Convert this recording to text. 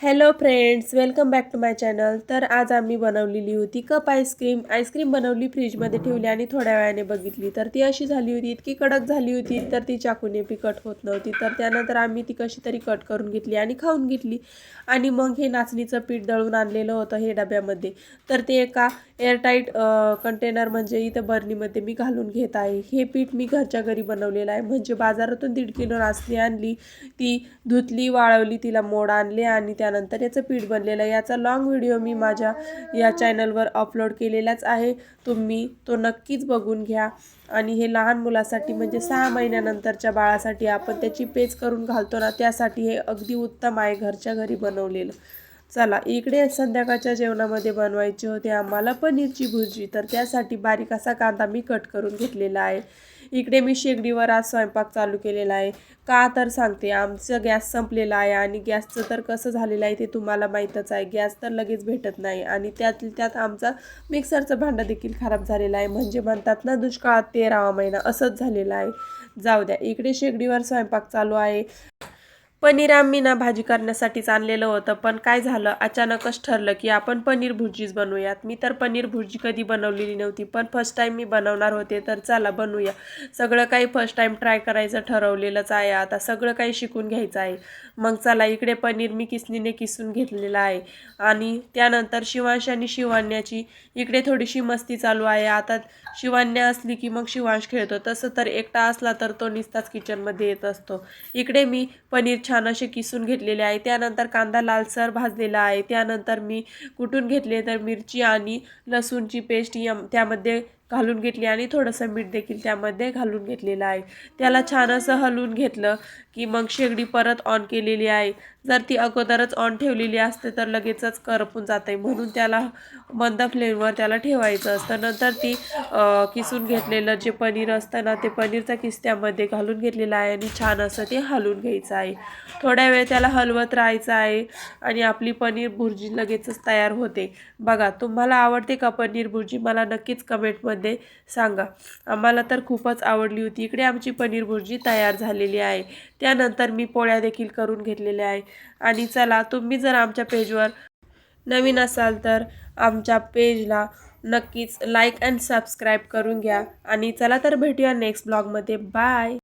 Hello friends, welcome back to my channel. तर आज आम्ही बनवलेली होती कप आईस्क्रीम बनवली, फ्रीजमध्ये ठेवली आणि थोड्या वेळाने बघितली तर ती अशी झाली होती, इतकी कडक झाली होती तर ती चाकूने बी कट होत नव्हती. तर त्यानंतर आम्ही ती कशी तरी कट करून घेतली आणि खाऊन घेतली. आणि मग हे नाचणीचं पीठ दळून आणलेलं होतं हे डब्यामध्ये, तर ते एका एअरटाईट कंटेनर म्हणजे इथं बर्नीमध्ये मी घालून घेत आहे. हे पीठ मी घरच्या घरी बनवलेलं आहे, म्हणजे बाजारातून 1.5 किलो नाचणी आणली, ती धुतली, वाळवली, तिला मोड आणले आणि त्यानंतर याचं पीठ बनलेलं आहे. याचा लॉंग व्हिडिओ मी माझ्या या चॅनलवर अपलोड केलेलाच आहे, तुम्ही तो नक्कीच बघून घ्या. आणि हे लहान मुलासाठी म्हणजे 6 महिन्यानंतरच्या बाळासाठी आपण त्याची पेज करून घालतो ना, त्यासाठी हे अगदी उत्तम आहे घरच्या घरी बनवलेलं. चला, इकडे संध्याकाळच्या जेवणामध्ये बनवायची होती आम्हाला पनीरची भुर्जी, तर त्यासाठी बारीक असा कांदा मी कट करून घेतलेला आहे. इकडे मी शेगडीवर आज स्वयंपाक चालू केलेला आहे. का तर सांगते, आमचं गॅस संपलेला आहे आणि गॅसचं तर कसं झालेलं आहे ते तुम्हाला माहीतच आहे. गॅस तर लगेच भेटत नाही आणि त्यात आमचा मिक्सरचं भांडं देखील खराब झालेलं आहे. म्हणजे म्हणतात ना, दुष्काळात 13वा महिना, असंच झालेलं आहे. जाऊ द्या, इकडे शेगडीवर स्वयंपाक चालू आहे. पनीर आम्ही ना भाजी करण्यासाठीच आणलेलं होतं, पण काय झालं, अचानकच ठरलं की आपण पनीर भुर्जीच बनवूयात. मी तर पनीर भुर्जी कधी बनवलेली नव्हती, पण फर्स्ट टाईम मी बनवणार होते, तर चला बनवूया. सगळं काही फर्स्ट टाईम ट्राय करायचं ठरवलेलंच आहे, आता सगळं काही शिकून घ्यायचं आहे. मग चला, इकडे पनीर मी किसणीने किसून घेतलेलं आहे आणि त्यानंतर शिवांश आणि शिवान्याची इकडे थोडीशी मस्ती चालू आहे. आता शिवान्या असली की मग शिवांश खेळतो, तसं तर एकटा असला तर तो नुसताच किचनमध्ये येत असतो. इकडे मी पनीर छान असे किसून घेतलेले आहे. त्यानंतर कांदा लालसर भाजलेला आहे. त्यानंतर मी कुटून घेतले तर मिरची आणि लसूणची पेस्ट त्यामध्ये घालून घेतली आणि थोडंसं मीठ देखील त्यामध्ये घालून घेतलेलं आहे. त्याला छान असं हलवून घेतलं की मग शेगडी परत ऑन केलेली आहे. जर ती अगोदरच ऑन ठेवलेली असते तर लगेचच करपून जाते, म्हणून त्याला मंद फ्लेमवर त्याला ठेवायचं असतं. नंतर ती किसून घेतलेलं जे पनीर असतं ना, ते पनीरचा किस त्यामध्ये घालून घेतलेलं आहे आणि छान असं ते हलवून घ्यायचं आहे. थोड्या वेळ त्याला हलवत राहायचं आहे आणि आपली पनीर भुर्जी लगेचच तयार होते. बघा, तुम्हाला आवडते का पनीर भुर्जी? मला नक्कीच कमेंटमध्ये सांगा. आम्हाला तर खूपच आवडली होती. इकडे आमची पनीर भुर्जी तयार झालेली आहे. त्यानंतर मी पोळ्या देखील करून घेतलेल्या आहे. आणि चला, तुम्ही जर आमच्या पेजवर नवीन असाल तर आमच्या पेजला नक्कीच लाईक अँड सबस्क्राईब करून घ्या. आणि चला तर भेटूया नेक्स्ट ब्लॉगमध्ये. बाय.